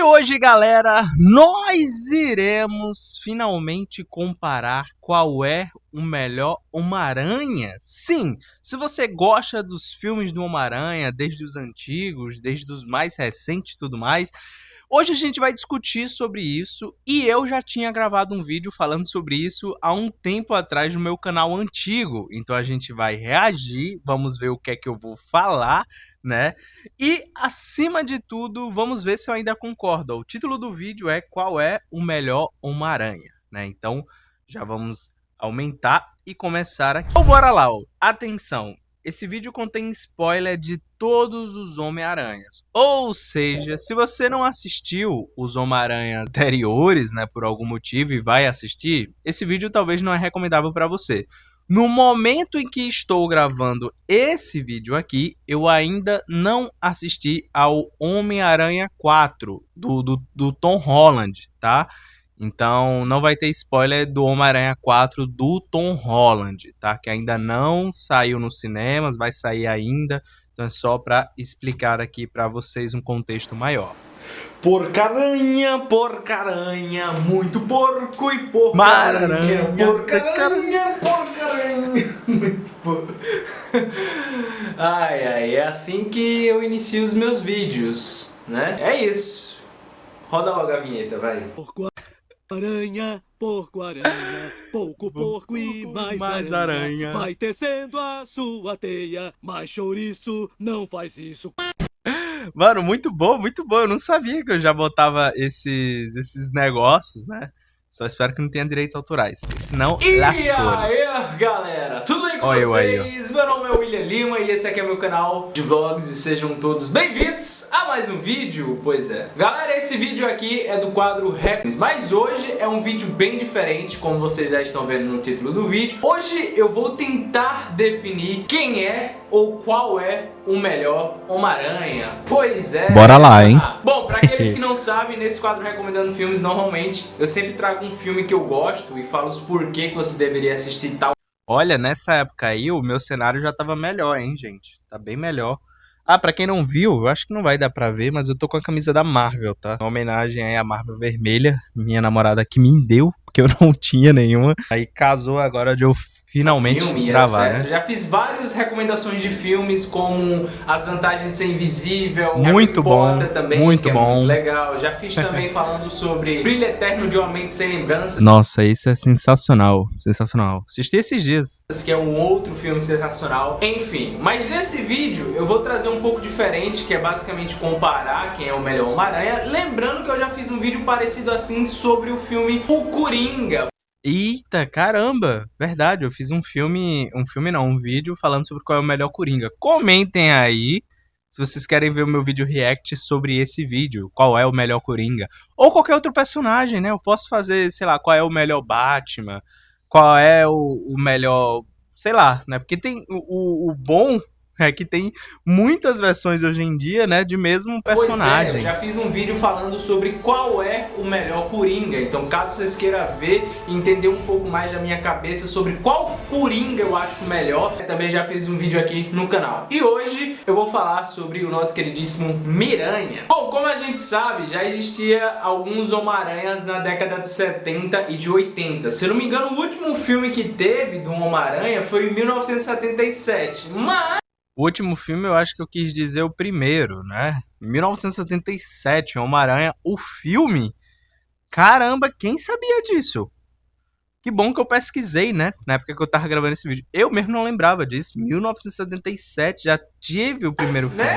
E hoje, galera, nós iremos finalmente comparar qual é o melhor Homem-Aranha. Sim, se você gosta dos filmes do Homem-Aranha, desde os antigos, desde os mais recentes e tudo mais, hoje a gente vai discutir sobre isso e eu já tinha gravado um vídeo falando sobre isso há um tempo atrás no meu canal antigo. Então a gente vai reagir, vamos ver o que é que eu vou falar, né? E, acima de tudo, vamos ver se eu ainda concordo. O título do vídeo é Qual é o melhor Homem-Aranha, né? Então, já vamos aumentar e começar aqui. Então, bora lá, ó. Atenção, esse vídeo contém spoiler de todos os Homem-Aranhas. Ou seja, se você não assistiu os Homem-Aranha anteriores, né, por algum motivo e vai assistir, esse vídeo talvez não é recomendável para você. No momento em que estou gravando esse vídeo aqui, eu ainda não assisti ao Homem-Aranha 4 do Tom Holland, tá? Então não vai ter spoiler do Homem-Aranha 4 do Tom Holland, tá? Que ainda não saiu nos cinemas, vai sair ainda. Então é só para explicar aqui para vocês um contexto maior. Porcaranha, porcaranha, muito porco e porcaranha, porcaranha, porcaranha, muito porco. Ai, é assim que eu inicio os meus vídeos, né? É isso. Roda logo a vinheta, vai. Aranha, porco aranha, pouco porco e mais aranha. Vai tecendo a sua teia, mas chouriço não faz isso. Mano, muito bom, muito bom. Eu não sabia que eu já botava esses negócios, né? Só espero que não tenha direitos autorais, senão lascou. E aí, galera, tudo bem com vocês? Meu nome é William Lima e esse aqui é meu canal de vlogs e sejam todos bem-vindos a mais um vídeo. Pois é. Galera, esse vídeo aqui é do quadro Records, mas hoje é um vídeo bem diferente, como vocês já estão vendo no título do vídeo. Hoje eu vou tentar definir quem é ou qual é o melhor Homem-Aranha. Pois é. Bora lá, hein? Bom, pra aqueles que não sabem, nesse quadro Recomendando Filmes, normalmente eu sempre trago um filme que eu gosto e falo os porquê que você deveria assistir tal. Olha, nessa época aí o meu cenário já tava melhor, hein, gente? Tá bem melhor. Ah, pra quem não viu, eu acho que não vai dar pra ver, mas eu tô com a camisa da Marvel, tá? Uma homenagem aí à Marvel Vermelha, minha namorada que me deu, porque eu não tinha nenhuma. Aí casou agora de eu finalmente gravar, né? Já fiz várias recomendações de filmes, como As Vantagens de Ser Invisível, muito bom, também, muito bom, muito legal. Já fiz também falando sobre Brilho Eterno de Uma Mente Sem Lembrança. Nossa, isso é sensacional, sensacional. Assisti esses dias. Que é um outro filme sensacional. Enfim, mas nesse vídeo eu vou trazer um pouco diferente, que é basicamente comparar quem é o melhor Homem-Aranha. Lembrando que eu já fiz um vídeo parecido assim sobre o filme O Coringa. Eita, caramba, verdade, eu fiz um vídeo falando sobre qual é o melhor Coringa. Comentem aí se vocês querem ver o meu vídeo react sobre esse vídeo, qual é o melhor Coringa. Ou qualquer outro personagem, né? Eu posso fazer, sei lá, qual é o melhor Batman, qual é o melhor, sei lá, né? Porque tem o bom é que tem muitas versões hoje em dia, né, de mesmo personagem. Pois é, eu já fiz um vídeo falando sobre qual é o melhor Coringa. Então, caso vocês queiram ver e entender um pouco mais da minha cabeça sobre qual Coringa eu acho melhor, eu também já fiz um vídeo aqui no canal. E hoje eu vou falar sobre o nosso queridíssimo Miranha. Bom, como a gente sabe, já existia alguns Homem-Aranhas na década de 70 e de 80. Se eu não me engano, o último filme que teve do Homem-Aranha foi em 1977. Mas o último filme eu acho que eu quis dizer o primeiro, né? 1977, Homem-Aranha, o filme. Caramba, quem sabia disso? Que bom que eu pesquisei, né? Na época que eu tava gravando esse vídeo. Eu mesmo não lembrava disso. 1977 já tive o primeiro filme.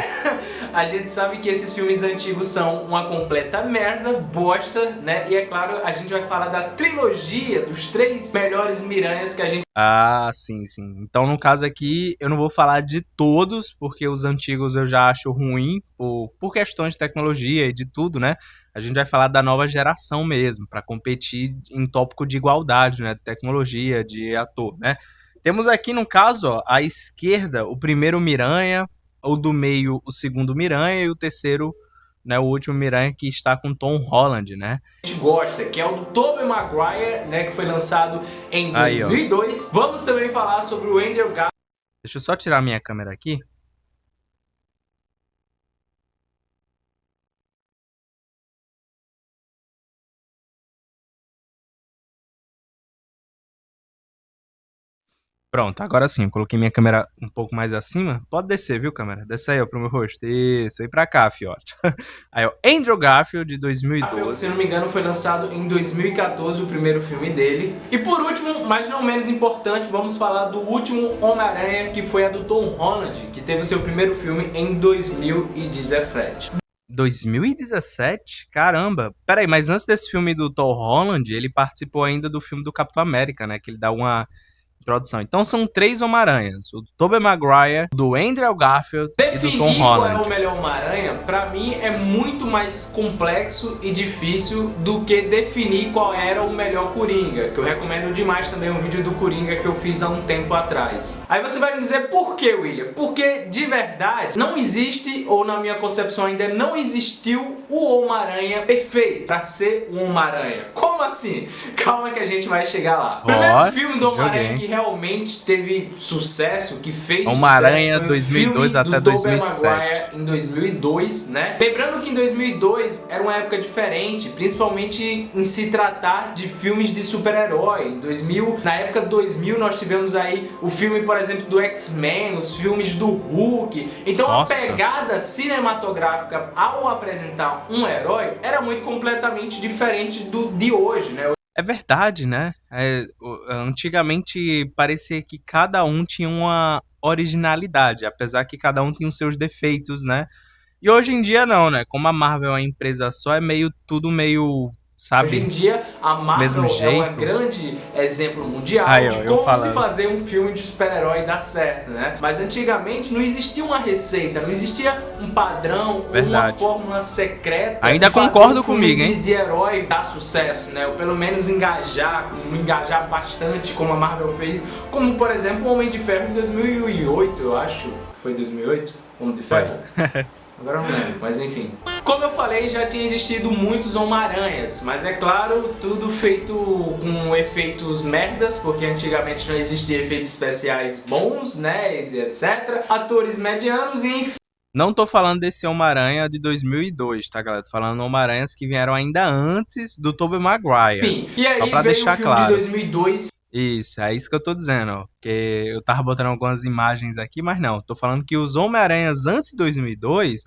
A gente sabe que esses filmes antigos são uma completa merda, bosta, né? E é claro, a gente vai falar da trilogia dos 3 melhores Miranhas que a gente... Ah, sim, sim. Então, no caso aqui, eu não vou falar de todos, porque os antigos eu já acho ruim, por questões de tecnologia e de tudo, né? A gente vai falar da nova geração mesmo, para competir em tópico de igualdade, né? De tecnologia, de ator, né? Temos aqui, no caso, ó, à esquerda, o primeiro Miranha, o do meio, o segundo Miranha, e o terceiro, né, o último Miranha, que está com Tom Holland, né? A gente gosta, que é o do Tobey Maguire, né, que foi lançado em 2002. Aí, vamos também falar sobre o Andrew Garfield. Deixa eu só tirar minha câmera aqui. Pronto, agora sim, eu coloquei minha câmera um pouco mais acima. Pode descer, viu, câmera? Desce aí, ó, pro meu rosto. Isso, aí pra cá, fiote. Aí, ó, Andrew Garfield, de Se 2012. não me engano, foi lançado em 2014 o primeiro filme dele. E por último, mas não menos importante, vamos falar do último Homem-Aranha, que foi a do Tom Holland, que teve o seu primeiro filme em 2017. 2017? Caramba. Pera aí, mas antes desse filme do Tom Holland, ele participou ainda do filme do Capitão América, né? Que ele dá uma introdução. Então são 3 Homem-Aranhas. O do Tobey Maguire, do Andrew Garfield e do Tom Definir qual é Holland. o melhor Homem-Aranha, pra mim, é muito mais complexo e difícil do que definir qual era o melhor Coringa, que eu recomendo demais também um vídeo do Coringa que eu fiz há um tempo atrás. Aí você vai me dizer por que, William? Porque, de verdade, não existe, ou na minha concepção ainda não existiu, o Homem-Aranha perfeito pra ser um Homem-Aranha. Como assim? Calma que a gente vai chegar lá. O primeiro filme do Homem-Aranha que realmente teve sucesso, que fez Homem-Aranha sucesso, 2002 até 2007. Maguire em 2002, né? Lembrando que em 2002 era uma época diferente, principalmente em se tratar de filmes de super-herói. Em 2000, na época de 2000 nós tivemos aí o filme, por exemplo, do X-Men, os filmes do Hulk. Então Nossa. a pegada cinematográfica ao apresentar um herói era muito completamente diferente do de hoje, né? É verdade, né? Antigamente parecia que cada um tinha uma originalidade, apesar que cada um tinha os seus defeitos, né? E hoje em dia não, né? Como a Marvel é uma empresa só, é meio tudo meio, Hoje em sabe? dia, a Marvel Mesmo é um jeito. grande exemplo mundial Aí, ó, de eu como se falando. fazer um filme de super-herói dar certo, né? Mas antigamente não existia uma receita, não existia um padrão ou uma Verdade. fórmula secreta. Ainda de fazer concordo um filme comigo, hein? de herói dar sucesso, né? Ou pelo menos engajar bastante, como a Marvel fez, como por exemplo o Homem de Ferro em 2008, eu acho. Foi 2008? Homem de Ferro? Agora eu não lembro, mas enfim. Como eu falei, já tinha existido muitos Homem-Aranhas, mas é claro, tudo feito com efeitos merdas, porque antigamente não existia efeitos especiais bons, né, e etc. Atores medianos e enfim. Não tô falando desse Homem-Aranha de 2002, tá, galera? Tô falando Homem-Aranhas que vieram ainda antes do Tobey Maguire. E aí Só pra veio deixar o filme claro. de 2002. Isso, é isso que eu tô dizendo, ó. Porque eu tava botando algumas imagens aqui, mas não. Tô falando que os Homem-Aranhas antes de 2002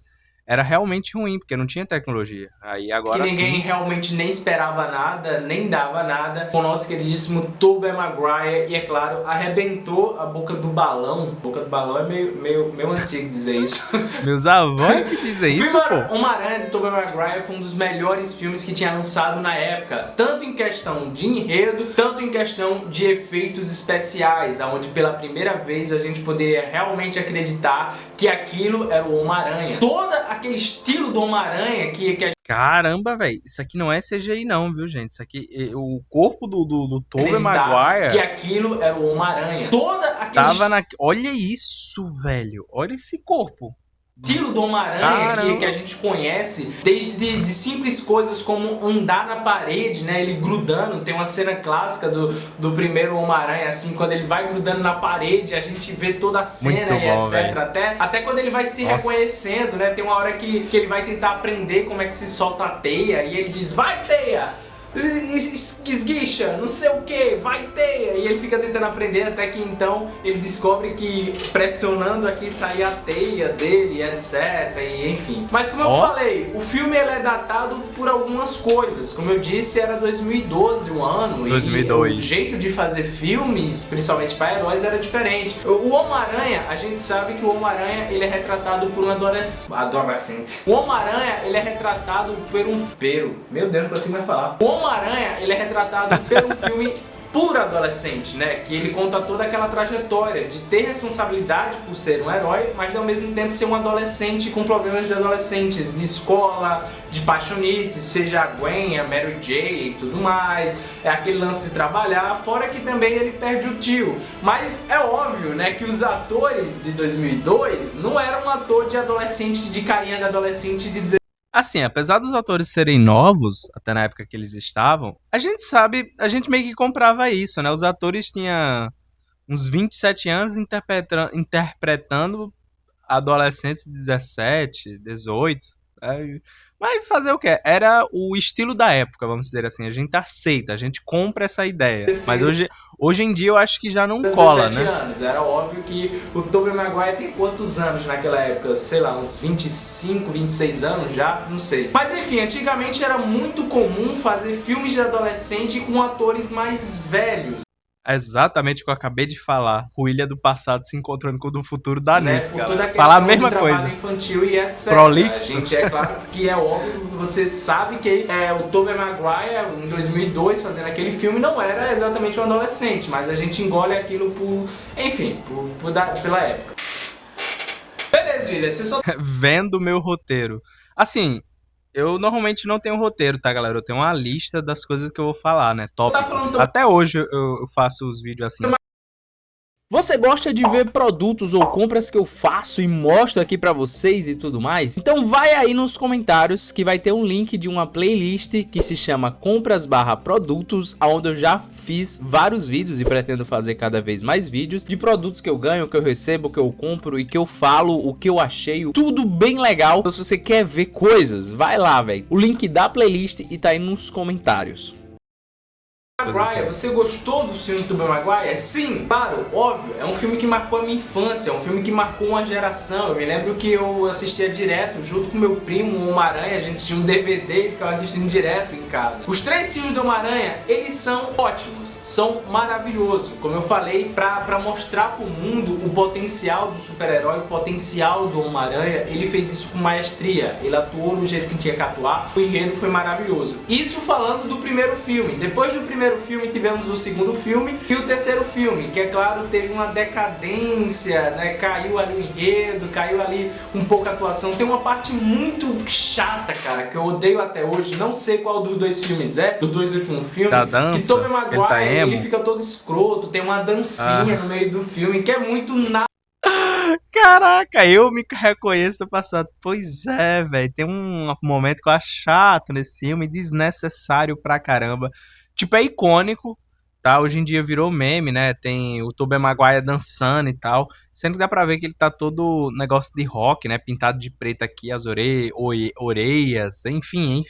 era realmente ruim, porque não tinha tecnologia. Aí agora Que ninguém sim. realmente nem esperava nada, nem dava nada, com o nosso queridíssimo Tobey Maguire, e é claro, arrebentou a boca do balão. Boca do balão é meio antigo dizer isso. Meus avós que dizem O isso, filme pô. Homem-Aranha de Tobey Maguire foi um dos melhores filmes que tinha lançado na época, tanto em questão de enredo, tanto em questão de efeitos especiais, onde pela primeira vez a gente poderia realmente acreditar que aquilo era o Homem-Aranha. Todo aquele estilo do Homem-Aranha que a gente Caramba, velho. Isso aqui não é CGI não, viu, gente? Isso aqui, o corpo do Tobey acreditar Maguire que aquilo era o Homem-Aranha. Toda aquele tava na... Olha isso, velho. Olha esse corpo. estilo do Homem-Aranha que a gente conhece, desde de simples coisas como andar na parede, né, ele grudando. Tem uma cena clássica do primeiro Homem-Aranha, assim, quando ele vai grudando na parede, a gente vê toda a cena Muito e bom, etc. Até quando ele vai se Nossa. reconhecendo, né, tem uma hora que ele vai tentar aprender como é que se solta a teia, e ele diz, vai teia! Esguicha, não sei o que, vai teia, e ele fica tentando aprender até que então ele descobre que pressionando aqui sai a teia dele, etc, e enfim. Mas como eu falei, o filme ele é datado por algumas coisas, como eu disse, era 2012 o ano, 2002. e o jeito de fazer filmes, principalmente para heróis, era diferente. O Homem-Aranha, a gente sabe que o Homem-Aranha ele é retratado por um adolescente. O Homem-Aranha ele é retratado por um meu Deus, não consigo mais falar. O Homem-Aranha, ele é retratado por um filme por adolescente, né? Que ele conta toda aquela trajetória de ter responsabilidade por ser um herói, mas ao mesmo tempo ser um adolescente com problemas de adolescentes, de escola, de paixonites, seja a Gwen, a Mary Jane e tudo mais. É aquele lance de trabalhar, fora que também ele perde o tio. Mas é óbvio, né, que os atores de 2002 não eram um ator de adolescente, de carinha de adolescente de 16. Assim, apesar dos atores serem novos, até na época que eles estavam, a gente sabe, a gente meio que comprava isso, né? Os atores tinham uns 27 anos interpretando adolescentes de 17, 18. Mas fazer o quê? Era o estilo da época, vamos dizer assim. A gente aceita, a gente compra essa ideia. Mas hoje em dia eu acho que já não cola, 17 né? anos. Era óbvio que o Tobey Maguire tem quantos anos naquela época? Sei lá, uns 25, 26 anos já? Não sei. Mas enfim, antigamente era muito comum fazer filmes de adolescente com atores mais velhos. É exatamente o que eu acabei de falar. O Ilha do passado se encontrando com o do futuro da Né, nisso, por toda a galera. questão Falar a mesma do trabalho coisa. infantil e etc. Prolixo. Gente, é claro que é óbvio, você sabe que o Tobey Maguire em 2002 fazendo aquele filme não era exatamente um adolescente, mas a gente engole aquilo pela época. Beleza, William, você só Vendo meu roteiro. Assim, eu normalmente não tenho roteiro, tá, galera? Eu tenho uma lista das coisas que eu vou falar, né? Tópicos. falando Até hoje eu faço os vídeos assim. Você gosta de ver produtos ou compras que eu faço e mostro aqui pra vocês e tudo mais? Então vai aí nos comentários que vai ter um link de uma playlist que se chama Compras/Produtos, onde eu já fiz vários vídeos e pretendo fazer cada vez mais vídeos de produtos que eu ganho, que eu recebo, que eu compro e que eu falo o que eu achei, tudo bem legal. Então se você quer ver coisas, vai lá, velho. O link da playlist e tá aí nos comentários. Maguire, você gostou do filme do Tobey Maguire? Sim, claro, óbvio, é um filme que marcou a minha infância, é um filme que marcou uma geração. Eu me lembro que eu assistia direto, junto com meu primo, o Homem-Aranha, a gente tinha um DVD e ficava assistindo direto em casa. Os 3 filmes do Homem-Aranha, eles são ótimos, são maravilhosos, como eu falei, pra mostrar pro mundo o potencial do super-herói, o potencial do Homem-Aranha. Ele fez isso com maestria, ele atuou no jeito que tinha que atuar, o enredo foi maravilhoso. Isso falando do primeiro filme. Depois do primeiro filme tivemos o segundo filme e o terceiro filme, que é claro teve uma decadência, né? Caiu ali o enredo, caiu ali um pouco a atuação. Tem uma parte muito chata, cara, que eu odeio até hoje, não sei qual dos 2 filmes dos 2 últimos filmes, Da dança, que Tobey Maguire, ele tá emo. ele fica todo escroto, tem uma dancinha no meio do filme, que é muito Caraca, eu me reconheço do passado. Pois é, velho. Tem um momento que eu acho chato nesse filme, desnecessário pra caramba. Tipo, é icônico, tá? Hoje em dia virou meme, né? Tem o Tobey Maguire dançando e tal. Sendo que dá pra ver que ele tá todo negócio de rock, né? Pintado de preto aqui, as orelhas, enfim.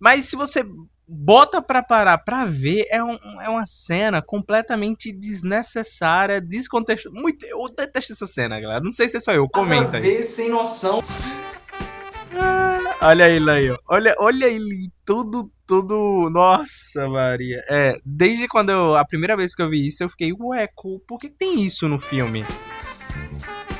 Mas se você bota pra parar pra ver, é uma cena completamente desnecessária, descontextualizada. Eu detesto essa cena, galera. Não sei se é só eu, comenta aí. ver, sem noção. Olha ele aí, ó. Olha ele, tudo. Nossa, Maria. Desde quando a primeira vez que eu vi isso, eu fiquei, ué, por que tem isso no filme?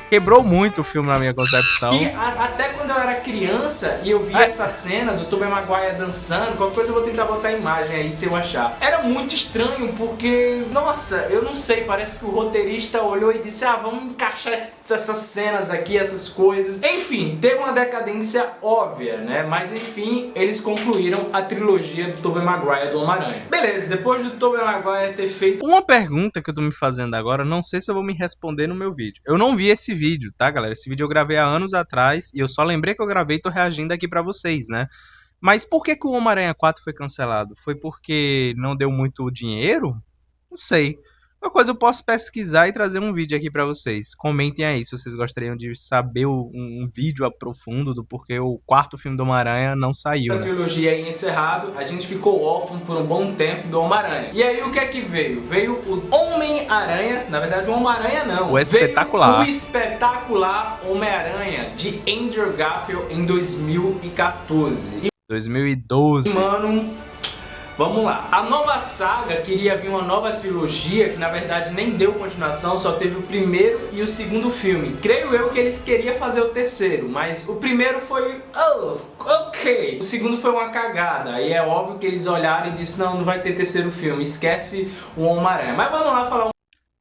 Quebrou muito o filme na minha concepção. E até quando eu era criança e eu via essa cena do Tobey Maguire dançando, qualquer coisa eu vou tentar botar a imagem aí se eu achar. Era muito estranho porque, nossa, eu não sei, parece que o roteirista olhou e disse, vamos encaixar essas cenas aqui, essas coisas. Enfim, teve uma decadência óbvia, né? Mas enfim, eles concluíram a trilogia do Tobey Maguire do Homem-Aranha. Beleza, depois do Tobey Maguire ter feito uma pergunta que eu tô me fazendo agora, não sei se eu vou me responder no meu vídeo. Eu não vi esse vídeo, tá, galera? Esse vídeo eu gravei há anos atrás e eu só lembrei que eu gravei e tô reagindo aqui pra vocês, né? Mas por que o Homem-Aranha 4 foi cancelado? Foi porque não deu muito dinheiro? Não sei. Uma coisa eu posso pesquisar e trazer um vídeo aqui pra vocês. Comentem aí se vocês gostariam de saber um vídeo a profundo do porquê o 4º filme do Homem-Aranha não saiu, a né? trilogia aí encerrado, a gente ficou órfão por um bom tempo do Homem-Aranha. E aí o que é que veio? Veio o Homem-Aranha, na verdade o Homem-Aranha não. O espetacular. Veio o espetacular Homem-Aranha de Andrew Garfield em 2014. 2012. Mano, vamos lá. A nova saga queria vir uma nova trilogia que na verdade nem deu continuação, só teve o primeiro e o segundo filme. Creio eu que eles queriam fazer o terceiro, mas o primeiro foi ok. O segundo foi uma cagada. Aí é óbvio que eles olharam e disseram, não vai ter terceiro filme, esquece o Homem-Aranha. Mas vamos lá falar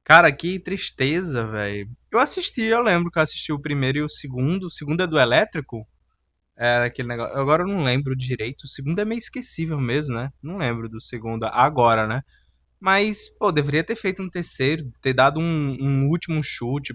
Cara, que tristeza, velho. Eu lembro que eu assisti o primeiro e o segundo. O segundo é do elétrico? É aquele negócio. Agora eu não lembro direito. O segundo é meio esquecível mesmo, né? Não lembro do segundo agora, né? Mas, pô, deveria ter feito um terceiro, ter dado um último chute,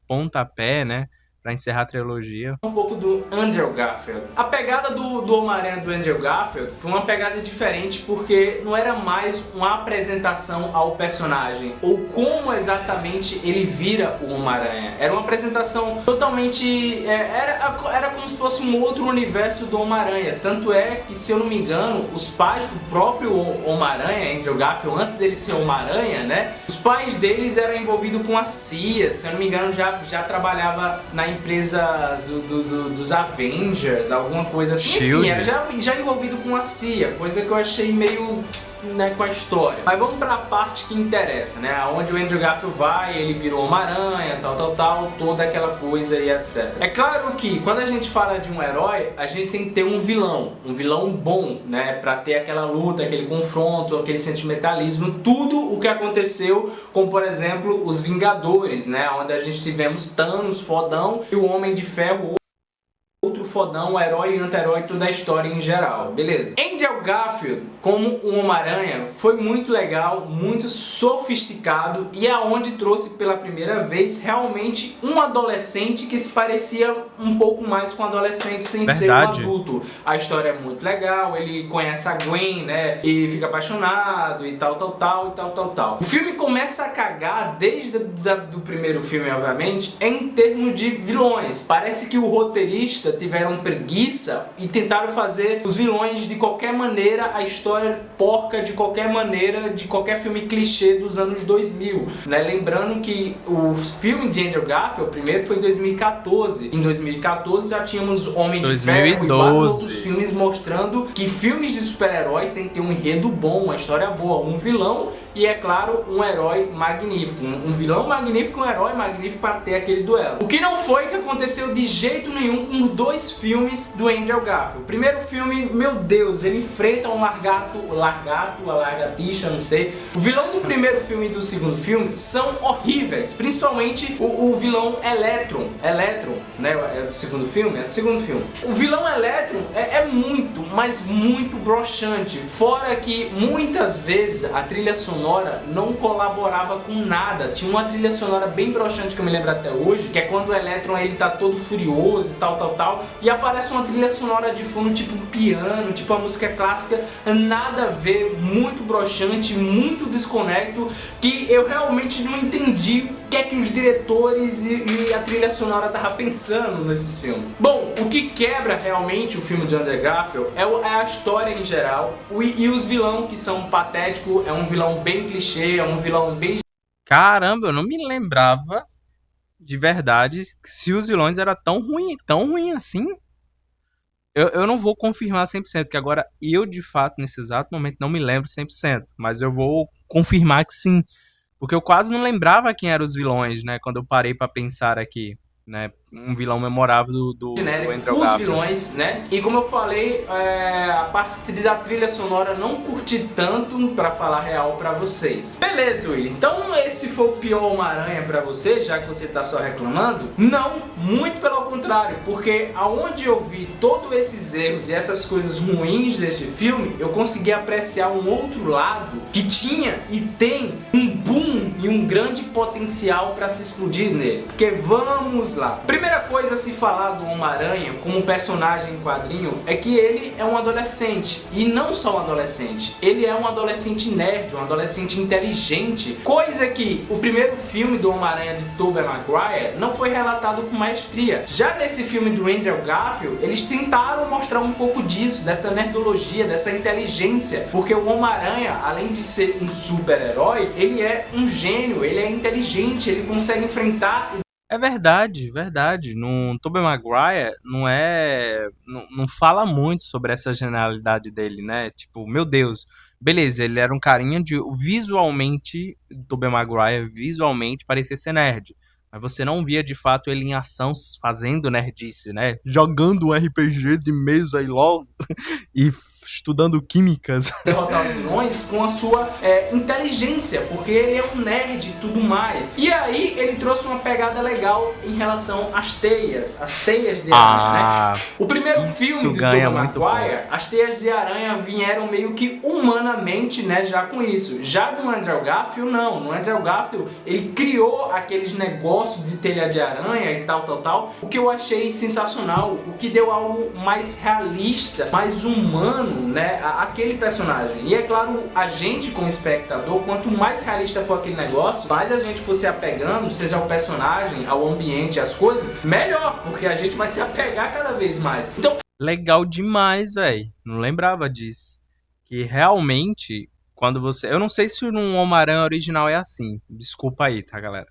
pontapé, né? pra encerrar a trilogia. Um pouco do Andrew Garfield. A pegada do Homem-Aranha do Andrew Garfield foi uma pegada diferente porque não era mais uma apresentação ao personagem ou como exatamente ele vira o Homem-Aranha. Era uma apresentação totalmente... Era como se fosse um outro universo do Homem-Aranha. Tanto é que, se eu não me engano, os pais do próprio Homem-Aranha, Andrew Garfield, antes dele ser Homem-Aranha, né? Os pais deles eram envolvidos com a CIA. Se eu não me engano, já trabalhava na empresa dos Avengers, alguma coisa assim. Shield. Enfim, era já envolvido com a CIA, coisa que eu achei meio... né, com a história. Mas vamos pra parte que interessa, né? Onde o Andrew Garfield vai, ele virou Homem-Aranha, tal, toda aquela coisa e etc. É claro que quando a gente fala de um herói, a gente tem que ter um vilão bom, né? Pra ter aquela luta, aquele confronto, aquele sentimentalismo, tudo o que aconteceu com, por exemplo, os Vingadores, né? Onde a gente tivemos Thanos, fodão, e o Homem de Ferro, outro fodão, herói e anti-herói, toda a história em geral, beleza? Andrew Garfield, como um Homem-Aranha, foi muito legal, muito sofisticado e é onde trouxe pela primeira vez realmente um adolescente que se parecia um pouco mais com um adolescente sem ser um adulto. A história é muito legal, ele conhece a Gwen, né, e fica apaixonado e tal. O filme começa a cagar desde do primeiro filme, obviamente, em termos de vilões. Parece que o roteirista tiveram preguiça e tentaram fazer os vilões de qualquer maneira, a história porca de qualquer maneira, de qualquer filme clichê dos anos 2000, né? Lembrando que o filme de Andrew Garfield, o primeiro, foi em 2014. Em 2014 já tínhamos Homem de Ferro e vários outros filmes mostrando que filmes de super-herói tem que ter um enredo bom, uma história boa, um vilão e, é claro, um herói magnífico. Um vilão magnífico, um herói magnífico para ter aquele duelo. O que não foi que aconteceu de jeito nenhum com dois filmes do Andrew Garfield. O primeiro filme, meu Deus, ele enfrenta um a lagartixa, não sei. O vilão do primeiro filme e do segundo filme são horríveis, principalmente o vilão Electron, né? É do segundo filme? É do segundo filme. O vilão Electron é muito, mas muito broxante. Fora que muitas vezes a trilha sonora não colaborava com nada. Tinha uma trilha sonora bem broxante que eu me lembro até hoje, que é quando o Electron ele tá todo furioso e tal, e aparece uma trilha sonora de fundo, tipo um piano, tipo uma música clássica, nada a ver, muito broxante, muito desconecto, que eu realmente não entendi o que é que os diretores e a trilha sonora estavam pensando nesses filmes. Bom, o que quebra realmente o filme de Andrew Garfield é a história em geral e os vilões que são patéticos, é um vilão bem clichê, é um vilão bem... Caramba, eu não me lembrava de verdade se os vilões eram tão ruim assim. Eu não vou confirmar 100%, que agora eu, de fato, nesse exato momento, não me lembro 100%. Mas eu vou confirmar que sim. Porque eu quase não lembrava quem eram os vilões, né? Quando eu parei pra pensar aqui, né? Um vilão memorável do Andrew os Garfield. Vilões, né? E como eu falei, a parte da trilha sonora não curti tanto, pra falar real pra vocês. Beleza, Willy. Então esse foi o pior Homem-Aranha pra você, já que você tá só reclamando? Não, muito pelo contrário, porque aonde eu vi todos esses erros e essas coisas ruins deste filme, eu consegui apreciar um outro lado que tinha e tem um boom e um grande potencial pra se explodir nele. Porque vamos lá. Primeira coisa a se falar do Homem-Aranha como personagem em quadrinho é que ele é um adolescente. E não só um adolescente, ele é um adolescente nerd, um adolescente inteligente. Coisa que o primeiro filme do Homem-Aranha de Tobey Maguire não foi relatado com maestria. Já nesse filme do Andrew Garfield, eles tentaram mostrar um pouco disso, dessa nerdologia, dessa inteligência. Porque o Homem-Aranha, além de ser um super-herói, ele é um gênio, ele é inteligente, ele consegue enfrentar... É verdade, verdade. No Tobey Maguire não fala muito sobre essa genialidade dele, né? Tipo, meu Deus, beleza, ele era um carinha de visualmente, Tobey Maguire visualmente parecia ser nerd. Mas você não via de fato ele em ação fazendo nerdice, né? Jogando um RPG de mesa e LOL e estudando químicas. Derrotar os vilões com a sua inteligência, porque ele é um nerd e tudo mais. E aí ele trouxe uma pegada legal em relação às teias, as teias de aranha, né? O primeiro filme de Tobey Maguire, as teias de aranha vieram meio que humanamente, né, já com isso. Já no Andrew Garfield, não. No Andrew Garfield, ele criou aqueles negócios de telha de aranha e tal, o que eu achei sensacional, o que deu algo mais realista, mais humano, né, aquele personagem. E é claro, a gente como espectador, quanto mais realista for aquele negócio, mais a gente for se apegando, seja ao personagem, ao ambiente, às coisas, melhor, porque a gente vai se apegar cada vez mais. Então, legal demais, velho. Não lembrava disso. Que realmente, quando você... Eu não sei se no Homem-Aranha original é assim. Desculpa aí, tá, galera?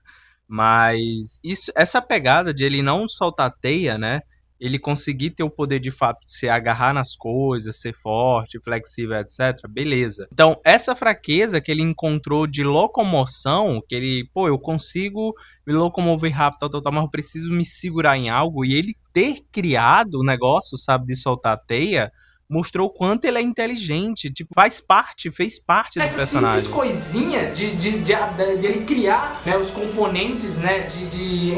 Mas essa pegada de ele não soltar teia, né? Ele conseguir ter o poder de fato de se agarrar nas coisas, ser forte, flexível, etc. Beleza. Então, essa fraqueza que ele encontrou de locomoção, que ele, pô, eu consigo me locomover rápido, mas eu preciso me segurar em algo, e ele ter criado o negócio, sabe, de soltar teia, mostrou o quanto ele é inteligente, tipo, fez parte do personagem. Essa simples coisinha de ele criar, né, os componentes, né,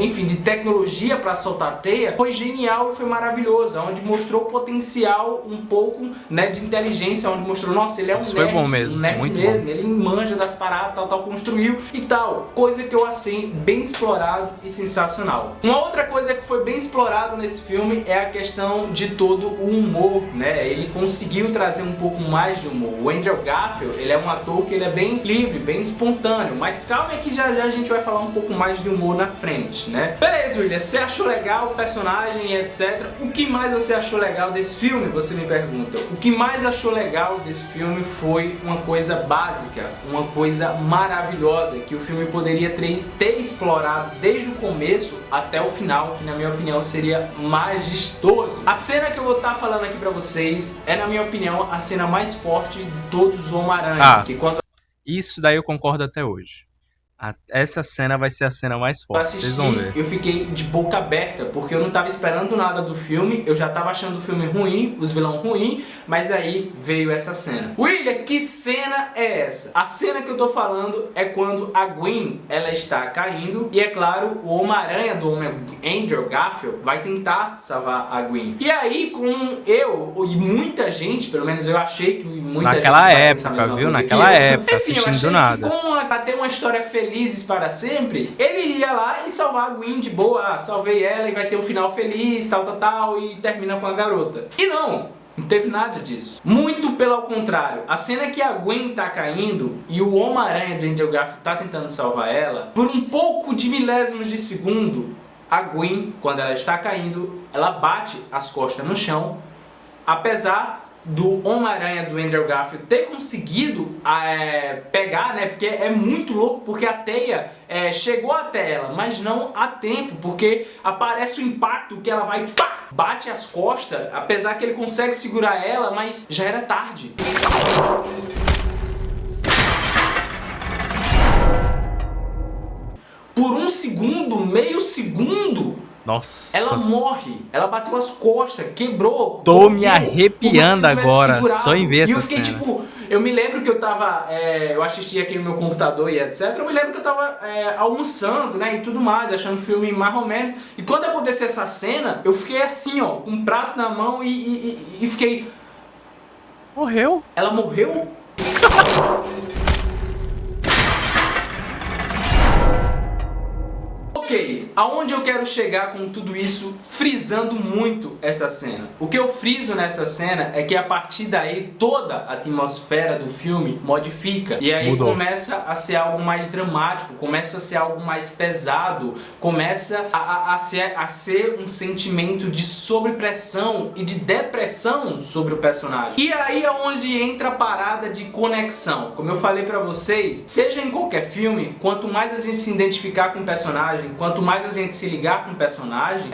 enfim, de tecnologia para soltar teia, foi genial e foi maravilhoso, onde mostrou potencial um pouco, né, de inteligência, onde mostrou, nossa, ele é um Isso nerd, foi bom mesmo, um nerd muito mesmo, bom. ele manja das paradas, tal, construiu e tal, coisa que eu achei bem explorado e sensacional. Uma outra coisa que foi bem explorado nesse filme é a questão de todo o humor, né, ele conseguiu trazer um pouco mais de humor. O Andrew Garfield, ele é um ator que ele é bem livre, bem espontâneo, mas calma aí que já a gente vai falar um pouco mais de humor na frente, né? Beleza, William, você achou legal o personagem e etc. O que mais você achou legal desse filme? Você me pergunta. O que mais achou legal desse filme foi uma coisa básica, uma coisa maravilhosa, que o filme poderia ter explorado desde o começo até o final, que na minha opinião seria majestoso. A cena que eu vou estar falando aqui pra vocês é, na minha opinião, a cena mais forte de todos os Homem-Aranha. Isso daí eu concordo até hoje. Essa cena vai ser a cena mais forte, vocês vão ver. Eu fiquei de boca aberta, porque eu não tava esperando nada do filme, eu já tava achando o filme ruim, os vilões ruins, mas aí veio essa cena. William, que cena é essa? A cena que eu tô falando é quando a Gwen, ela está caindo, e é claro, o Homem-Aranha do Andrew Garfield vai tentar salvar a Gwen. E aí, com eu e muita gente, pelo menos eu achei que muita gente naquela época, viu? Naquela época, enfim, assistindo do nada. Pra ter uma história feliz para sempre, ele iria lá e salvar a Gwen de boa, salvei ela e vai ter um final feliz, tal, e termina com a garota. E não teve nada disso. Muito pelo contrário. A cena que a Gwen tá caindo e o Homem-Aranha do Andrew Garfield tá tentando salvar ela, por um pouco de milésimos de segundo, a Gwen, quando ela está caindo, ela bate as costas no chão, apesar do Homem-Aranha do Andrew Garfield ter conseguido pegar, né, porque é muito louco, porque a teia chegou até ela, mas não a tempo, porque aparece o impacto que ela vai, pá, bate as costas, apesar que ele consegue segurar ela, mas já era tarde. Por um segundo, meio segundo, nossa, ela morre, ela bateu as costas, quebrou. Tô me arrepiando agora, só em ver essa cena. E eu fiquei tipo, eu me lembro que eu tava, eu assisti aqui no meu computador e etc. Eu me lembro que eu tava almoçando, né, e tudo mais, achando o filme mais ou menos. E quando aconteceu essa cena, eu fiquei assim, ó, com um prato na mão e fiquei... Morreu? Ela morreu? Ok, aonde eu quero chegar com tudo isso, frisando muito essa cena. O que eu friso nessa cena é que a partir daí toda a atmosfera do filme modifica. E aí começa a ser algo mais dramático, começa a ser algo mais pesado, começa a ser um sentimento de sobrepressão e de depressão sobre o personagem. E aí é onde entra a parada de conexão. Como eu falei pra vocês, seja em qualquer filme, quanto mais a gente se identificar com o personagem, quanto mais faz a gente se ligar com o personagem,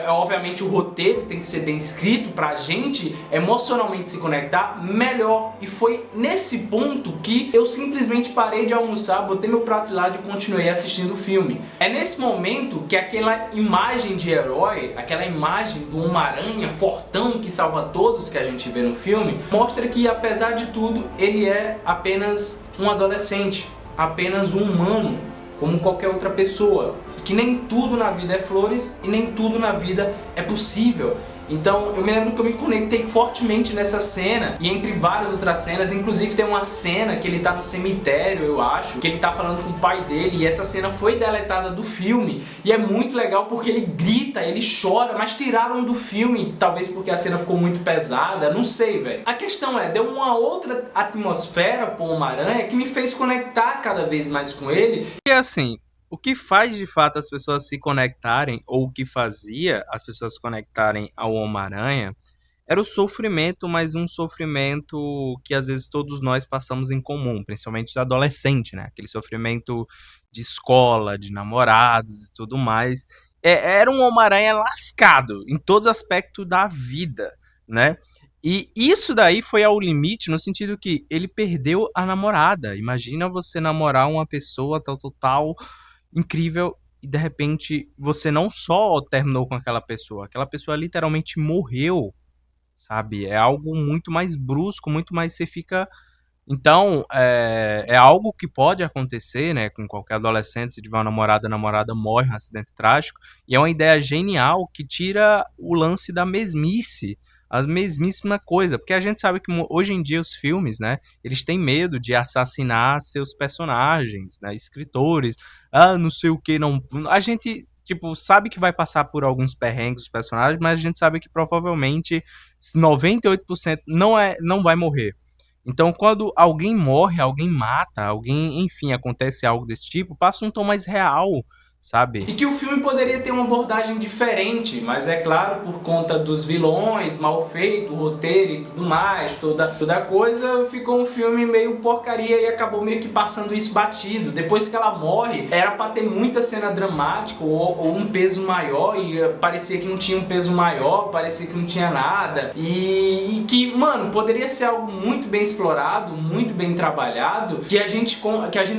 obviamente o roteiro tem que ser bem escrito pra gente emocionalmente se conectar melhor. E foi nesse ponto que eu simplesmente parei de almoçar, botei meu prato de lado e continuei assistindo o filme. É nesse momento que aquela imagem de herói, aquela imagem do Homem-Aranha fortão que salva todos que a gente vê no filme, mostra que apesar de tudo, ele é apenas um adolescente, apenas um humano, como qualquer outra pessoa. Que nem tudo na vida é flores e nem tudo na vida é possível. Então eu me lembro que eu me conectei fortemente nessa cena e entre várias outras cenas, inclusive tem uma cena que ele tá no cemitério, eu acho, que ele tá falando com o pai dele e essa cena foi deletada do filme e é muito legal porque ele grita, ele chora, mas tiraram do filme, talvez porque a cena ficou muito pesada, não sei, velho. A questão é, deu uma outra atmosfera pro Homem-Aranha que me fez conectar cada vez mais com ele. E assim, o que faz de fato as pessoas se conectarem, ou o que fazia as pessoas se conectarem ao Homem-Aranha, era o sofrimento, mas um sofrimento que às vezes todos nós passamos em comum, principalmente do adolescente, né? Aquele sofrimento de escola, de namorados e tudo mais. Era um Homem-Aranha lascado em todos os aspectos da vida, né? E isso daí foi ao limite no sentido que ele perdeu a namorada. Imagina você namorar uma pessoa tal, incrível, e de repente você não só terminou com aquela pessoa literalmente morreu, sabe? É algo muito mais brusco, muito mais você fica... Então, é algo que pode acontecer, né, com qualquer adolescente. Se tiver uma namorada, a namorada morre em um acidente trágico, e é uma ideia genial que tira o lance da mesmice, a mesmíssima coisa, porque a gente sabe que hoje em dia os filmes, né, eles têm medo de assassinar seus personagens, né, escritores, não sei o que, não... A gente, tipo, sabe que vai passar por alguns perrengues os personagens, mas a gente sabe que provavelmente 98% não vai morrer. Então, quando alguém morre, alguém mata, alguém, enfim, acontece algo desse tipo, passa um tom mais real, sabe? E que o filme poderia ter uma abordagem diferente, mas é claro, por conta dos vilões, mal feito, o roteiro e tudo mais, toda coisa, ficou um filme meio porcaria e acabou meio que passando isso batido. Depois que ela morre, era pra ter muita cena dramática ou um peso maior, e parecia que não tinha um peso maior, parecia que não tinha nada. E que, mano, poderia ser algo muito bem explorado, muito bem trabalhado, que a gente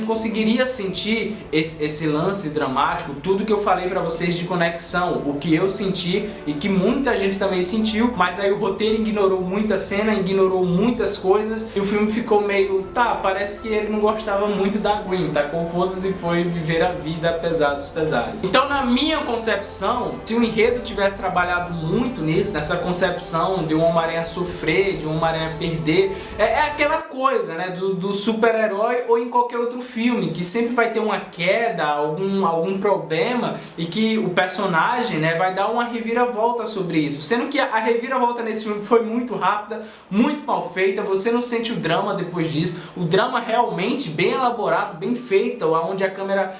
conseguiria sentir esse lance dramático, tudo que eu falei pra vocês de conexão, o que eu senti e que muita gente também sentiu, mas aí o roteiro ignorou muita cena, ignorou muitas coisas e o filme ficou meio, parece que ele não gostava muito da Gwen, com foda-se e foi viver a vida apesar dos pesares. Então, na minha concepção, se o enredo tivesse trabalhado muito nisso, nessa concepção de um Homem-Aranha sofrer, de um Homem-Aranha perder, é aquela coisa, né, do super-herói ou em qualquer outro filme, que sempre vai ter uma queda, algum problema e que o personagem, né, vai dar uma reviravolta sobre isso, sendo que a reviravolta nesse filme foi muito rápida, muito mal feita, você não sente o drama depois disso, o drama realmente bem elaborado, bem feito, onde a câmera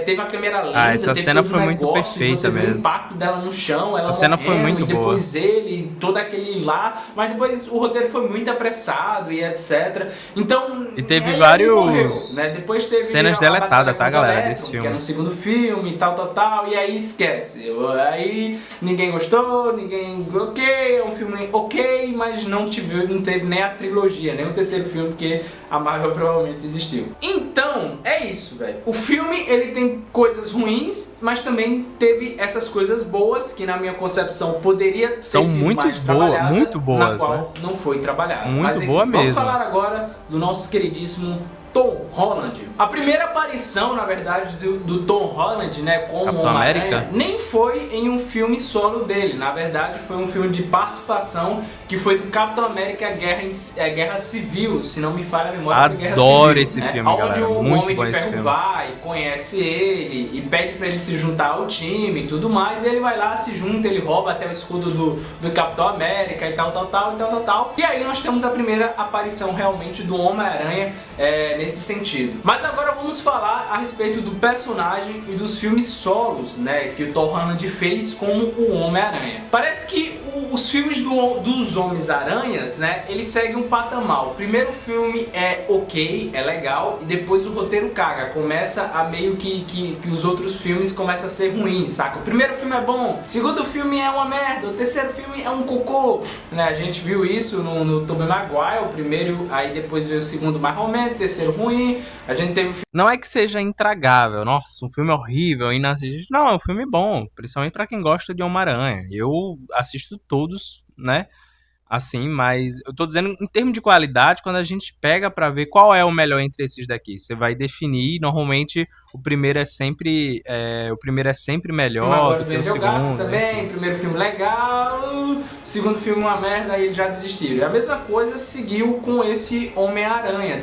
teve a câmera lenta, essa cena foi muito perfeita você mesmo. O impacto dela no chão, ela a cena foi muito e depois boa. Ele, todo aquele lá, mas depois o roteiro foi muito apressado e etc. Então, e teve vários morreu, né? Depois teve cenas deletadas, tá, galera, desse filme. Que é no segundo filme, tal, e aí esquece. Aí ninguém gostou, ok, é um filme ok, mas não teve nem a trilogia, nem o terceiro filme, porque a Marvel provavelmente existiu. Então, é isso, velho. O filme, ele tem coisas ruins, mas também teve essas coisas boas, que na minha concepção poderia ter sido mais trabalhada, muito boas, na qual né? Não foi trabalhada. Muito mas, enfim, boa mesmo. Vamos falar agora do nosso queridíssimo Tom Holland. A primeira aparição, na verdade, do Tom Holland, né, como Homem-Aranha, nem foi em um filme solo dele. Na verdade, foi um filme de participação que foi do Capitão América Guerra Civil, se não me falha a memória. Adoro esse filme, onde galera. o Muito Homem bom de esse Ferro filme. vai, conhece ele e pede pra ele se juntar ao time e tudo mais. E ele vai lá, se junta, ele rouba até o escudo do Capitão América e tal. E aí nós temos a primeira aparição realmente do Homem-Aranha nesse sentido. Mas agora vamos falar a respeito do personagem e dos filmes solos, né, que o Tom Holland fez como o Homem-Aranha. Parece que os filmes dos Homens-Aranhas, né, eles seguem um patamar. O primeiro filme é ok, é legal, e depois o roteiro caga. Começa a meio que os outros filmes começam a ser ruins, saca? O primeiro filme é bom, o segundo filme é uma merda, o terceiro filme é um cocô, né? A gente viu isso no Tobey Maguire, o primeiro, aí depois veio o segundo mais romântico, o terceiro ruim, a gente teve o filme... Não é que seja intragável, nossa, um filme horrível, inassistível. Não, é um filme bom, principalmente pra quem gosta de Homem-Aranha. Eu assisto todos, né? Assim, mas eu tô dizendo em termos de qualidade, quando a gente pega pra ver qual é o melhor entre esses daqui, você vai definir, normalmente o primeiro é sempre melhor Agora do que o Andrew Garfield segundo. também, primeiro filme legal, segundo filme uma merda, aí eles já desistiram. E a mesma coisa seguiu com esse Homem-Aranha,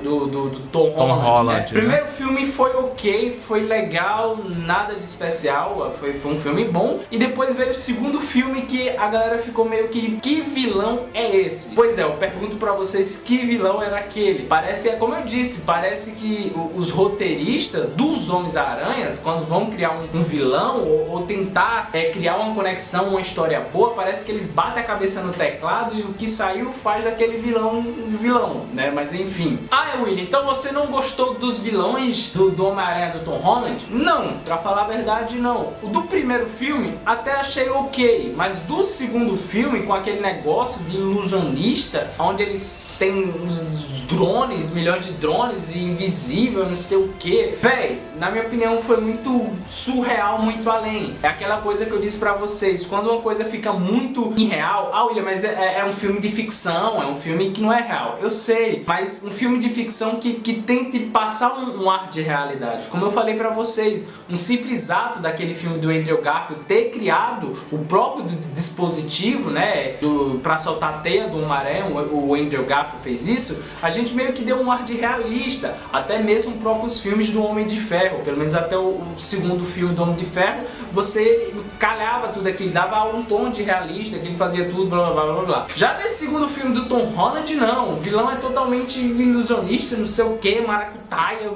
do Tom Holland, né? Primeiro filme foi ok, foi legal, nada de especial, foi um filme bom. E depois veio o segundo filme que a galera ficou meio que vilão é esse? Pois é, eu pergunto pra vocês que vilão era aquele. Parece, como eu disse, parece que os roteiristas dos Homens-Aranhas, quando vão criar um vilão ou tentar criar uma conexão, uma história boa, parece que eles batem a cabeça no teclado e o que saiu faz daquele vilão, né? Mas enfim. Ah, William, então você não gostou dos vilões do Homem-Aranha do Tom Holland? Não, pra falar a verdade, não. O do primeiro filme até achei ok, mas do segundo filme, com aquele negócio de ilusionista, onde eles têm os drones, milhões de drones e invisível, não sei o que. Véi, na minha opinião foi muito surreal, muito além. É aquela coisa que eu disse pra vocês, quando uma coisa fica muito irreal, ah, William, mas é um filme de ficção, é um filme que não é real. Eu sei, mas um filme de ficção que tente passar um ar de realidade. Como eu falei pra vocês, um simples ato daquele filme do Andrew Garfield ter criado o próprio dispositivo, né, pra soltar a teia do Homem-Aranha, o Andrew Garfield fez isso, a gente meio que deu um ar de realista, até mesmo os próprios filmes do Homem de Ferro, pelo menos até o segundo filme do Homem de Ferro, você calhava tudo aquilo, dava um tom de realista, que ele fazia tudo, blá blá blá blá blá. Já nesse segundo filme do Tom Holland, não, o vilão é totalmente ilusionista, não sei o que, maracutaia,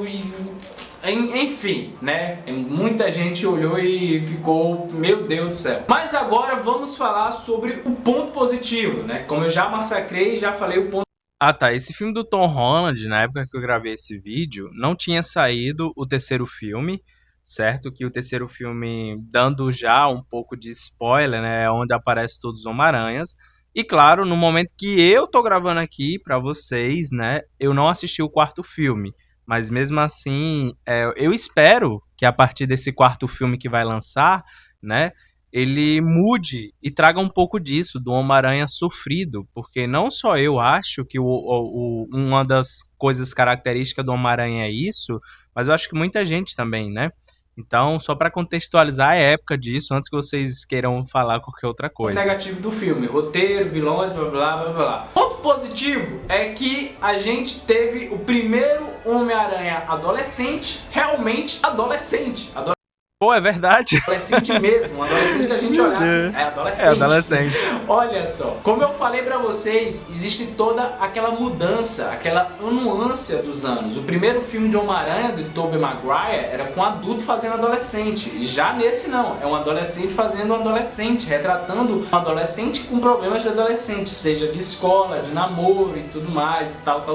enfim, né? Muita gente olhou e ficou, meu Deus do céu. Mas agora vamos falar sobre o ponto positivo, né? Como eu já massacrei, já falei o ponto. Ah tá, esse filme do Tom Holland, na época que eu gravei esse vídeo, não tinha saído o terceiro filme, certo? Que o terceiro filme, dando já um pouco de spoiler, né? Onde aparece todos os Homem-Aranhas. E claro, no momento que eu tô gravando aqui pra vocês, né? Eu não assisti o quarto filme. Mas mesmo assim, eu espero que a partir desse quarto filme que vai lançar, né, ele mude e traga um pouco disso, do Homem-Aranha sofrido. Porque não só eu acho que uma das coisas características do Homem-Aranha é isso, mas eu acho que muita gente também, né? Então, só para contextualizar a época disso, antes que vocês queiram falar qualquer outra coisa. Negativo do filme, roteiro, vilões, blá blá blá blá. Ponto positivo é que a gente teve o primeiro Homem-Aranha adolescente, realmente adolescente. Pô, é verdade. Adolescente mesmo, um adolescente que a gente olhar assim, é adolescente. É adolescente. Olha só, como eu falei pra vocês, existe toda aquela mudança, aquela nuance dos anos. O primeiro filme de Homem-Aranha, do Tobey Maguire, era com um adulto fazendo adolescente. E já nesse não, é um adolescente fazendo um adolescente, retratando um adolescente com problemas de adolescente, seja de escola, de namoro e tudo mais, e tal.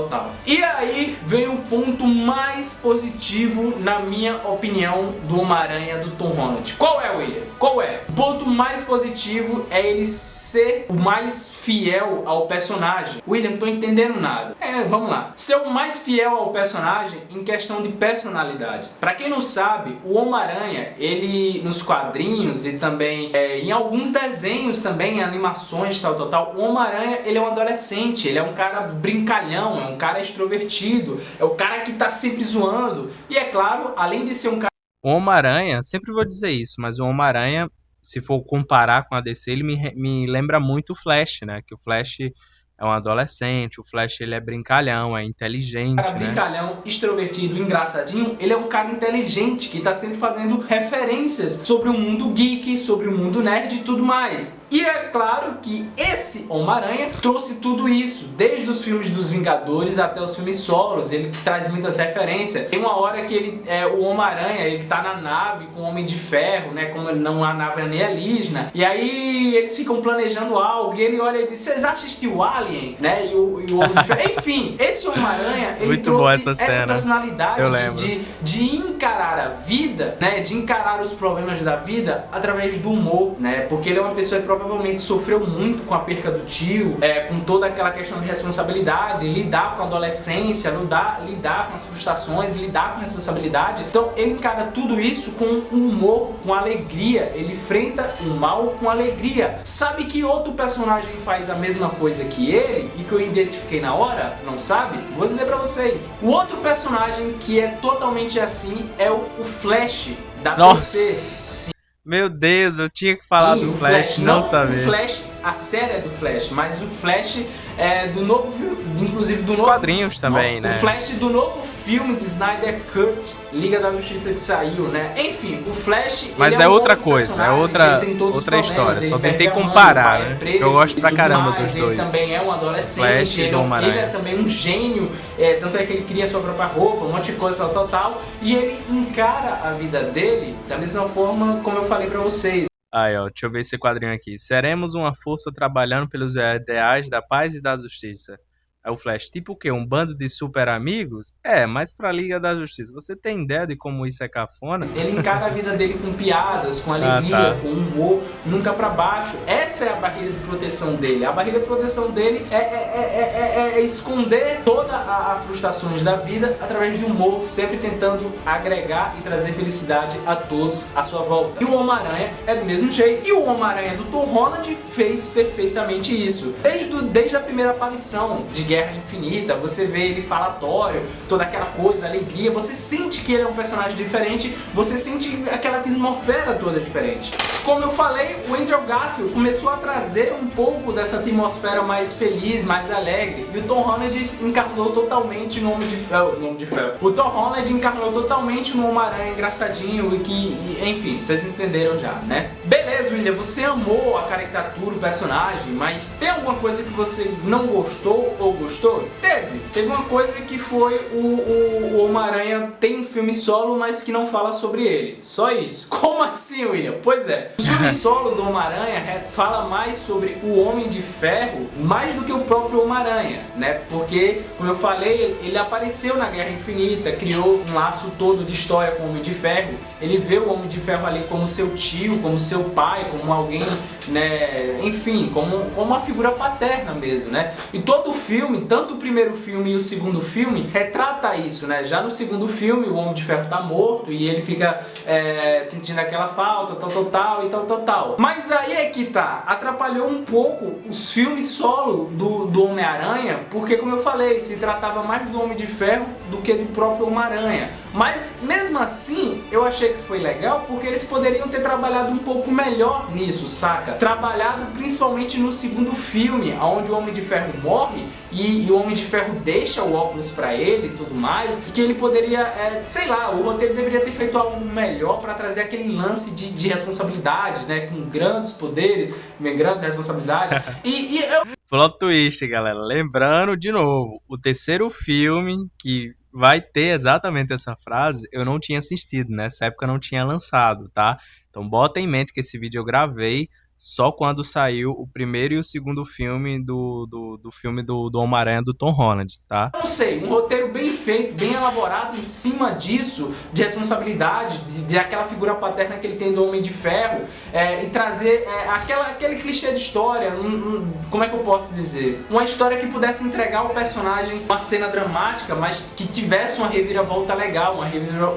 E aí vem o ponto mais positivo, na minha opinião, do Homem-Aranha do Tom Holland. Qual é, William? Qual é? O ponto mais positivo é ele ser o mais fiel ao personagem. William, não tô entendendo nada. Vamos lá. Ser o mais fiel ao personagem em questão de personalidade. Pra quem não sabe, o Homem-Aranha, ele nos quadrinhos e também em alguns desenhos também, em animações, tal, o Homem-Aranha, ele é um adolescente, ele é um cara brincalhão, é um cara extrovertido, é o cara que tá sempre zoando. E é claro, além de ser um cara... O Homem-Aranha, sempre vou dizer isso, mas o Homem-Aranha, se for comparar com a DC, ele me lembra muito o Flash, né? Que o Flash é um adolescente, o Flash ele é brincalhão, é inteligente, cara brincalhão, extrovertido, engraçadinho, ele é um cara inteligente que tá sempre fazendo referências sobre o mundo geek, sobre o mundo nerd e tudo mais. E é claro que esse Homem-Aranha trouxe tudo isso, desde os filmes dos Vingadores até os filmes solos, ele traz muitas referências. Tem uma hora que o Homem-Aranha, ele tá na nave com o Homem de Ferro, né, como não a nave nem alienígena, e aí eles ficam planejando algo, e ele olha e diz, vocês assistiu Alien? Né, e o Homem de Ferro, enfim, esse Homem-Aranha, ele trouxe essa personalidade de encarar a vida, né, de encarar os problemas da vida através do humor, né, porque ele é uma pessoa que provavelmente sofreu muito com a perca do tio, com toda aquela questão de responsabilidade, lidar com a adolescência, lidar com as frustrações, lidar com a responsabilidade. Então ele encara tudo isso com humor, com alegria, ele enfrenta o mal com alegria. Sabe que outro personagem faz a mesma coisa que ele e que eu identifiquei na hora? Não sabe? Vou dizer pra vocês. O outro personagem que é totalmente assim é o Flash da DC. Meu Deus, eu tinha que falar do Flash, não sabia. O Flash, a série é do Flash, mas o Flash é do novo filme, inclusive do Os novo... quadrinhos também, né? O Flash do novo filme de Snyder Cut, Liga da Justiça que saiu, né? Enfim, o Flash... Mas ele é outra coisa, é outra história. Só tentei comparar, né? Eu gosto pra caramba dos dois. Ele também é um adolescente, ele é também um gênio, tanto é que ele cria sua própria roupa, um monte de coisa tal, e ele encara a vida dele da mesma forma como eu falei pra vocês. Aí, ó, deixa eu ver esse quadrinho aqui. Seremos uma força trabalhando pelos ideais da paz e da justiça. É o Flash, tipo o quê? Um bando de super amigos? Mas pra Liga da Justiça. Você tem ideia de como isso é cafona? Ele encara a vida dele com piadas, com alegria, com humor, nunca pra baixo. Essa é a barreira de proteção dele. A barreira de proteção dele é esconder todas as frustrações da vida através de humor, sempre tentando agregar e trazer felicidade a todos à sua volta. E o Homem-Aranha é do mesmo jeito. E o Homem-Aranha do Tom Holland fez perfeitamente isso. Desde a primeira aparição de Guerra Infinita, você vê ele falatório, toda aquela coisa, alegria, você sente que ele é um personagem diferente, você sente aquela atmosfera toda diferente. Como eu falei, o Andrew Garfield começou a trazer um pouco dessa atmosfera mais feliz, mais alegre, e o Tom Holland encarnou totalmente no Homem de Ferro. O Tom Holland encarnou totalmente no Homem-Aranha engraçadinho enfim, vocês entenderam já, né? Beleza, William, você amou a caricatura, o personagem, mas tem alguma coisa que você não gostou ou gostou? Teve uma coisa que foi o Homem-Aranha tem um filme solo, mas que não fala sobre ele. Só isso. Como assim, William? Pois é. O filme solo do Homem-Aranha fala mais sobre o Homem de Ferro, mais do que o próprio Homem-Aranha, né? Porque, como eu falei, ele apareceu na Guerra Infinita, criou um laço todo de história com o Homem de Ferro. Ele vê o Homem de Ferro ali como seu tio, como seu pai, como alguém, né? Enfim, como uma figura paterna mesmo, né? E todo o filme, tanto o primeiro filme e o segundo filme, retrata isso, né? Já no segundo filme, o Homem de Ferro tá morto e ele fica sentindo aquela falta, tal. Mas aí é que tá, atrapalhou um pouco os filmes solo do Homem-Aranha, porque, como eu falei, se tratava mais do Homem de Ferro do que do próprio Homem-Aranha. Mas, mesmo assim, eu achei que foi legal, porque eles poderiam ter trabalhado um pouco melhor nisso, saca? Trabalhado principalmente no segundo filme, onde o Homem de Ferro morre e o Homem de Ferro deixa o óculos pra ele e tudo mais, e que ele poderia, sei lá, o roteiro deveria ter feito algo melhor pra trazer aquele lance de responsabilidade, né? Com grandes poderes, grande responsabilidade. Plot twist, galera. Lembrando, de novo, o terceiro filme que vai ter exatamente essa frase, eu não tinha assistido, nessa época não tinha lançado, tá? Então bota em mente que esse vídeo eu gravei só quando saiu o primeiro e o segundo filme do filme do Homem-Aranha do Tom Holland, tá? Não sei, um roteiro bem feito, bem elaborado em cima disso, de responsabilidade, de aquela figura paterna que ele tem do Homem de Ferro, e trazer aquele clichê de história, como é que eu posso dizer? Uma história que pudesse entregar ao personagem uma cena dramática, mas que tivesse uma reviravolta legal,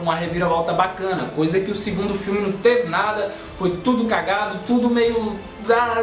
uma reviravolta bacana, coisa que o segundo filme não teve nada, foi tudo cagado, tudo meio...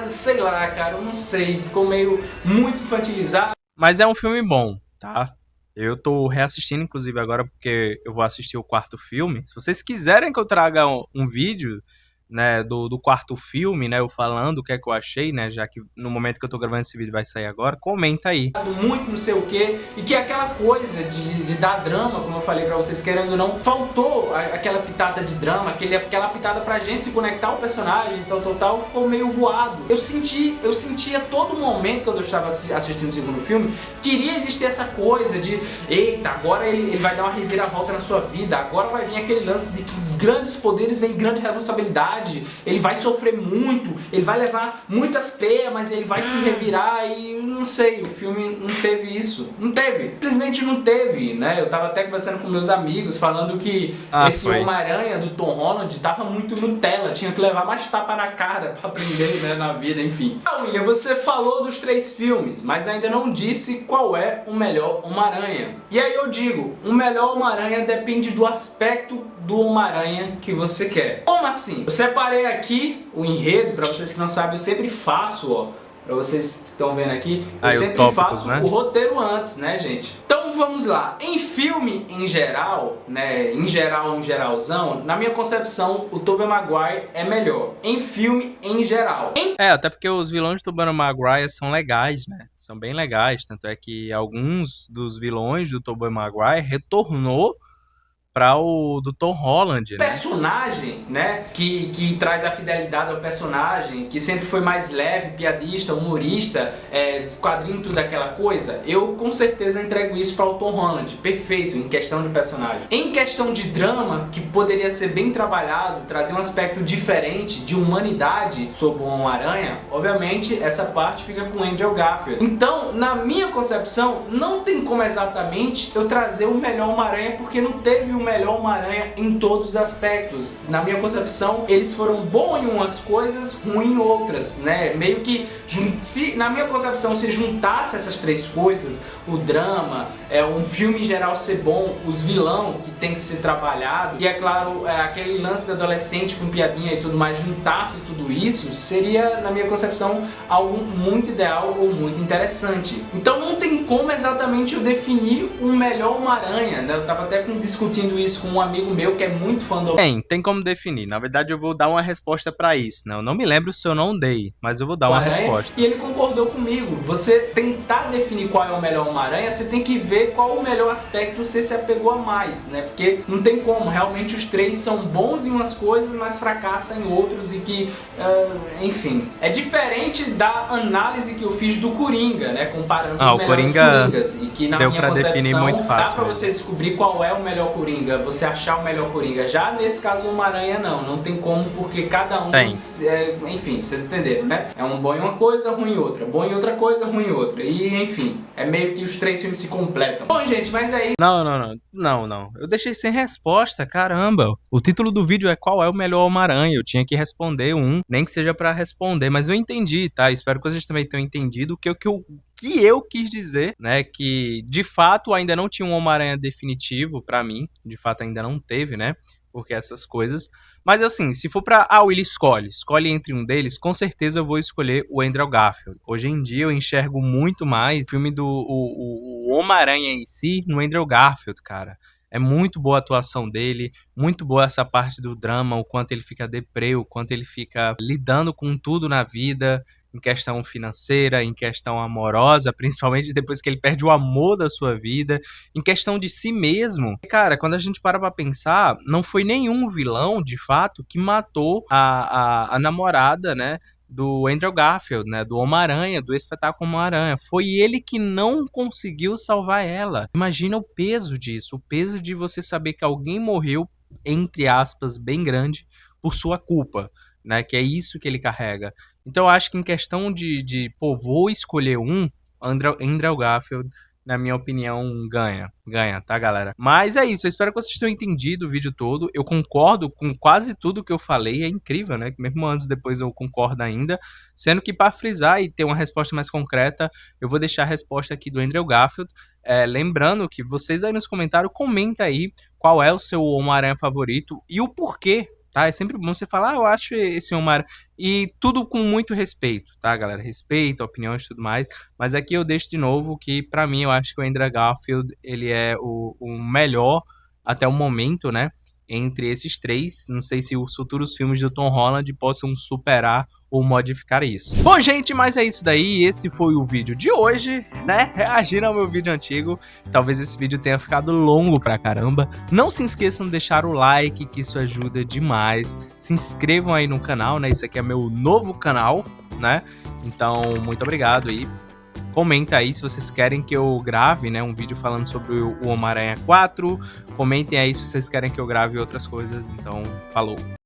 sei lá, cara, eu não sei, ficou meio muito infantilizado. Mas é um filme bom, tá? Eu tô reassistindo, inclusive, agora, porque eu vou assistir o quarto filme. Se vocês quiserem que eu traga um vídeo né, do quarto filme, né, eu falando o que é que eu achei, né, já que no momento que eu tô gravando esse vídeo vai sair agora, comenta aí. Muito não sei o que, e que aquela coisa de dar drama, como eu falei pra vocês, querendo ou não, faltou aquela pitada de drama, aquela pitada pra gente se conectar ao personagem, tal, ficou meio voado. Eu sentia todo momento que eu estava assistindo o segundo filme, queria existir essa coisa de, eita, agora ele vai dar uma reviravolta na sua vida, agora vai vir aquele lance de que grandes poderes vem grande responsabilidade, ele vai sofrer muito, ele vai levar muitas peias, mas ele vai se revirar e não sei, o filme não teve isso, não teve, simplesmente não teve, né? Eu tava até conversando com meus amigos, falando que esse Homem-Aranha do Tom Holland tava muito Nutella, tinha que levar mais tapa na cara pra aprender, né, na vida, enfim. Ah, William, você falou dos 3 filmes, mas ainda não disse qual é o melhor Homem-Aranha. E aí eu digo, o melhor Homem-Aranha depende do aspecto do Homem-Aranha que você quer. Como assim? Eu separei aqui o enredo, pra vocês que não sabem, eu sempre faço, ó, pra vocês que estão vendo aqui, eu sempre faço o roteiro antes, né, gente? Então vamos lá. Em filme em geral, né, em geralzão, na minha concepção, o Tobey Maguire é melhor. Em filme em geral. Até porque os vilões do Tobey Maguire são legais, né? São bem legais, tanto é que alguns dos vilões do Tobey Maguire retornou para o do Tom Holland, né? Personagem, né, que traz a fidelidade ao personagem, que sempre foi mais leve, piadista, humorista, quadrinho, tudo aquela coisa, eu com certeza entrego isso para o Tom Holland, perfeito, em questão de personagem. Em questão de drama, que poderia ser bem trabalhado, trazer um aspecto diferente de humanidade sobre o Homem-Aranha, obviamente essa parte fica com Andrew Garfield. Então, na minha concepção, não tem como exatamente eu trazer o melhor Homem-Aranha, porque não teve o melhor Homem-Aranha em todos os aspectos. Na minha concepção, eles foram bons em umas coisas, ruins em outras, né? Meio que, na minha concepção, se juntasse essas 3 coisas, o drama, um filme em geral ser bom, os vilão que tem que ser trabalhado, e é claro, aquele lance do adolescente com piadinha e tudo mais, juntasse tudo isso, seria, na minha concepção, algo muito ideal ou muito interessante. Então não tem como exatamente eu definir um melhor Homem-Aranha, né? Eu tava até discutindo isso com um amigo meu que é muito fã do... Tem como definir. Na verdade, eu vou dar uma resposta pra isso, né? Eu não me lembro se eu não dei, mas eu vou dar uma resposta. E ele concordou comigo. Você tentar definir qual é o melhor Homem-Aranha, você tem que ver qual o melhor aspecto você se apegou a mais, né? Porque não tem como. Realmente os 3 são bons em umas coisas, mas fracassam em outros e que... enfim. É diferente da análise que eu fiz do Coringa, né? Comparando os melhores Coringas. E que na minha concepção muito fácil, dá pra você descobrir qual é o melhor Coringa, você achar o melhor Coringa. Já nesse caso o Homem-Aranha não tem como, porque cada um, enfim, vocês entenderam, né? É um bom em uma coisa, ruim em outra, bom em outra coisa, ruim em outra, e enfim, é meio que os 3 filmes se completam. Bom, gente, mas aí... Não, eu deixei sem resposta, caramba. O título do vídeo é qual é o melhor Homem-Aranha, eu tinha que responder nem que seja pra responder, mas eu entendi, tá? Espero que vocês também tenham entendido o que eu quis dizer, né, que de fato ainda não tinha um Homem-Aranha definitivo pra mim, de fato ainda não teve, né, porque essas coisas, mas assim, se for pra, Willy, escolhe entre um deles, com certeza eu vou escolher o Andrew Garfield. Hoje em dia eu enxergo muito mais o filme do o Homem-Aranha em si no Andrew Garfield, cara. É muito boa a atuação dele, muito boa essa parte do drama, o quanto ele fica deprê, o quanto ele fica lidando com tudo na vida, em questão financeira, em questão amorosa, principalmente depois que ele perde o amor da sua vida, em questão de si mesmo. Cara, quando a gente para pra pensar, não foi nenhum vilão, de fato, que matou a namorada, né, do Andrew Garfield, né, do Homem-Aranha, do espetáculo Homem-Aranha. Foi ele que não conseguiu salvar ela. Imagina o peso disso, o peso de você saber que alguém morreu, entre aspas, bem grande, por sua culpa, né, que é isso que ele carrega. Então eu acho que em questão vou escolher Andrew Garfield, na minha opinião, ganha, tá, galera? Mas é isso, eu espero que vocês tenham entendido o vídeo todo. Eu concordo com quase tudo que eu falei, é incrível, né? Que mesmo antes, depois eu concordo ainda. Sendo que para frisar e ter uma resposta mais concreta, eu vou deixar a resposta aqui do Andrew Garfield. Lembrando que vocês aí nos comentários, comenta aí qual é o seu Homem-Aranha favorito e o porquê. Tá? É sempre bom você falar, eu acho esse Homem-Aranha. E tudo com muito respeito, tá, galera? Respeito, opiniões e tudo mais. Mas aqui eu deixo de novo que, pra mim, eu acho que o Andrew Garfield, ele é o melhor até o momento, né? entre esses três. Não sei se os futuros filmes do Tom Holland possam superar ou modificar isso. Bom, gente, mas é isso daí. Esse foi o vídeo de hoje, né? Reagindo ao meu vídeo antigo. Talvez esse vídeo tenha ficado longo pra caramba. Não se esqueçam de deixar o like, que isso ajuda demais. Se inscrevam aí no canal, né? Esse aqui é meu novo canal, né? Então, muito obrigado aí. Comenta aí se vocês querem que eu grave, né, um vídeo falando sobre o Homem-Aranha 4. Comentem aí se vocês querem que eu grave outras coisas. Então, falou!